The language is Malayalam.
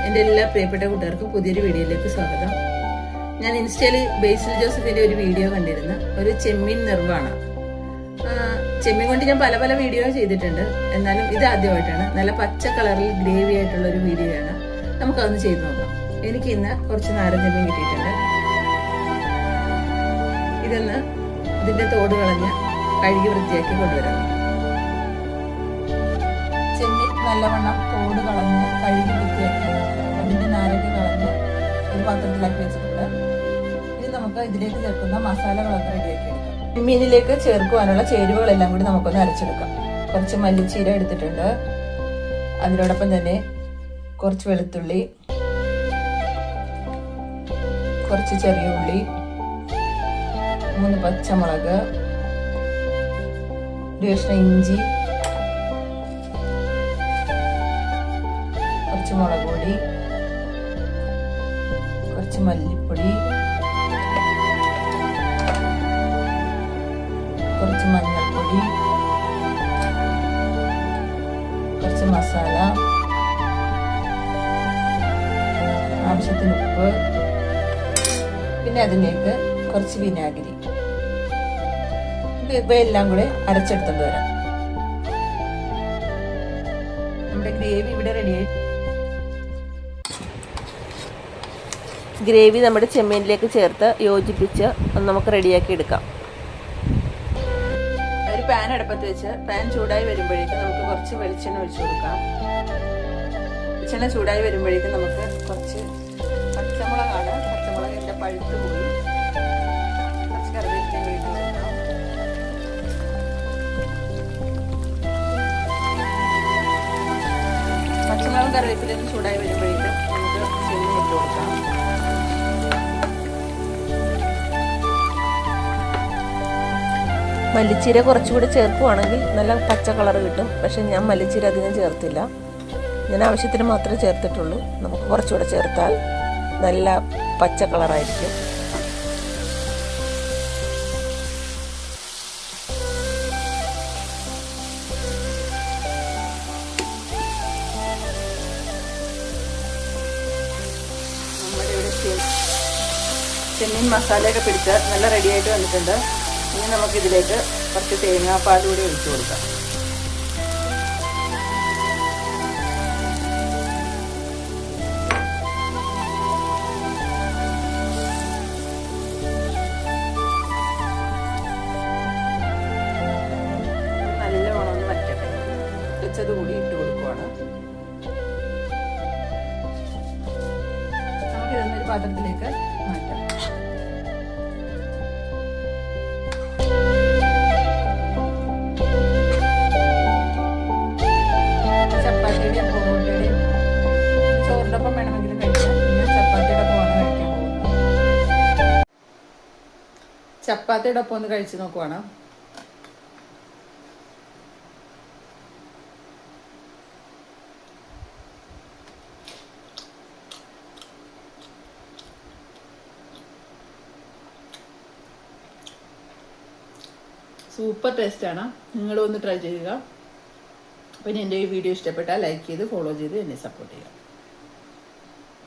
എൻ്റെ എല്ലാ പ്രിയപ്പെട്ട കൂട്ടുകാർക്കും പുതിയൊരു വീഡിയോയിലേക്ക് സ്വാഗതം. ഞാൻ ഇൻസ്റ്റയിൽ ബേസിൽ ജോസഫിൻ്റെ ഒരു വീഡിയോ കണ്ടിരുന്നു. ഒരു ചെമ്മീൻ നിർവ്വാണം. ചെമ്മീൻ കൊണ്ട് ഞാൻ പല പല വീഡിയോ ചെയ്തിട്ടുണ്ട്. എന്നാലും ഇത് ആദ്യമായിട്ടാണ്. നല്ല പച്ച കളറിൽ ഗ്രേവി ആയിട്ടുള്ള ഒരു വീഡിയോയാണ്. നമുക്കതൊന്ന് ചെയ്ത് നോക്കാം. എനിക്ക് ഇന്ന് കുറച്ച് നാരൻ ചെമ്മീൻ കിട്ടിയിട്ടുണ്ട്. ഇതൊന്ന് ഇതിൻ്റെ തോട് കളഞ്ഞ് കഴുകി വൃത്തിയാക്കി കൊണ്ടുവരാം. ചെമ്മീൻ നല്ലവണ്ണം തോട് കളഞ്ഞ് കഴുകി വൃത്തിയാക്കി അതിൻ്റെ നാരൊക്കെ കളഞ്ഞ് ഒരു പാത്രത്തിലാക്കി വെച്ചിട്ടുണ്ട്. ഇനി നമുക്ക് ഇതിലേക്ക് ചേർക്കുന്ന മസാലകളൊക്കെ റെഡിയാക്കി എടുക്കാം. ചെമ്മീനിലേക്ക് ചേർക്കുവാനുള്ള ചേരുവകളെല്ലാം കൂടി നമുക്കൊന്ന് അരച്ചെടുക്കാം. കുറച്ച് മല്ലിച്ചീര എടുത്തിട്ടുണ്ട്. അതിനോടൊപ്പം തന്നെ കുറച്ച് വെളുത്തുള്ളി, കുറച്ച് ചെറിയ ഉള്ളി, 3 പച്ചമുളക്, ഒരു കഷ്ണം ഇഞ്ചി, കുറച്ച് മുളക് പൊടി, കുറച്ച് മല്ലിപ്പൊടി, കുറച്ച് മഞ്ഞൾപ്പൊടി, കുറച്ച് മസാല, ആവശ്യത്തിന് ഉപ്പ്, പിന്നെ അതിലേക്ക് കുറച്ച് വിനാഗിരി. ഇവയെല്ലാം കൂടെ അരച്ചെടുത്തോണ്ട് വരാം. നമ്മുടെ ഗ്രേവി ഇവിടെ റെഡിയായി. ഗ്രേവി നമ്മുടെ ചെമ്മീനിലേക്ക് ചേർത്ത് യോജിപ്പിച്ച് നമുക്ക് റെഡിയാക്കി എടുക്കാം. ഒരു പാൻ അടുപ്പത്ത് വെച്ച് പാൻ ചൂടായി വരുമ്പോഴേക്കും നമുക്ക് കുറച്ച് വെളിച്ചെണ്ണ ഒഴിച്ചു കൊടുക്കാം. വെളിച്ചെണ്ണ ചൂടായി വരുമ്പോഴേക്കും നമുക്ക് കുറച്ച് പച്ചമുളകാണ്. പച്ചമുളകിൻ്റെ പഴുത്ത് പോയി കുറച്ച് കറിവേപ്പില ഇട്ട് കൊടുക്കാം. പച്ചമുളകും കറിവേപ്പിലയും ചൂടായി വരുമ്പോഴേക്കും നമുക്ക് ചെമ്മീൻ ഇട്ട് കൊടുക്കാം. മല്ലിച്ചീര കുറച്ചുകൂടി ചേർക്കുവാണെങ്കിൽ നല്ല പച്ച കളർ കിട്ടും. പക്ഷെ ഞാൻ മല്ലിച്ചീര അധികം ചേർത്തില്ല. ഞാൻ ആവശ്യത്തിന് മാത്രമേ ചേർത്തിട്ടുള്ളൂ. നമുക്ക് കുറച്ചുകൂടെ ചേർത്താൽ നല്ല പച്ച കളറായിരിക്കും. നമ്മുടെ ഇവിടെ ചെമ്മീൻ മസാലയൊക്കെ പിടിച്ച് നല്ല റെഡിയായിട്ട് വന്നിട്ടുണ്ട്. ഇനി നമുക്കിതിലേക്ക് കുറച്ച് തേങ്ങാപ്പാൽ കൂടി ഒഴിച്ചു കൊടുക്കാം. നല്ലവണ്ണം ഒന്ന് വറ്റട്ടെ. വെച്ചത് കൂടി ഇട്ട് കൊടുക്കുവാണ്. നമുക്കിതൊന്നൊരു പാത്രത്തിലേക്ക് മാറ്റാം. ചോറിനൊപ്പം വേണമെങ്കിലും കഴിക്കാം. ഞാൻ ചപ്പാത്തിയുടെ ഒപ്പമാണ് കഴിക്കാൻ പോകുന്നത്. ചപ്പാത്തിയുടെ ഒപ്പം ഒന്ന് കഴിച്ചു നോക്കുവാണ്. സൂപ്പർ ടേസ്റ്റാണ്. നിങ്ങളും ഒന്ന് ട്രൈ ചെയ്യുക. അപ്പം എൻ്റെ ഈ വീഡിയോ ഇഷ്ടപ്പെട്ടാൽ ലൈക്ക് ചെയ്ത് ഫോളോ ചെയ്ത് എന്നെ സപ്പോർട്ട് ചെയ്യുക.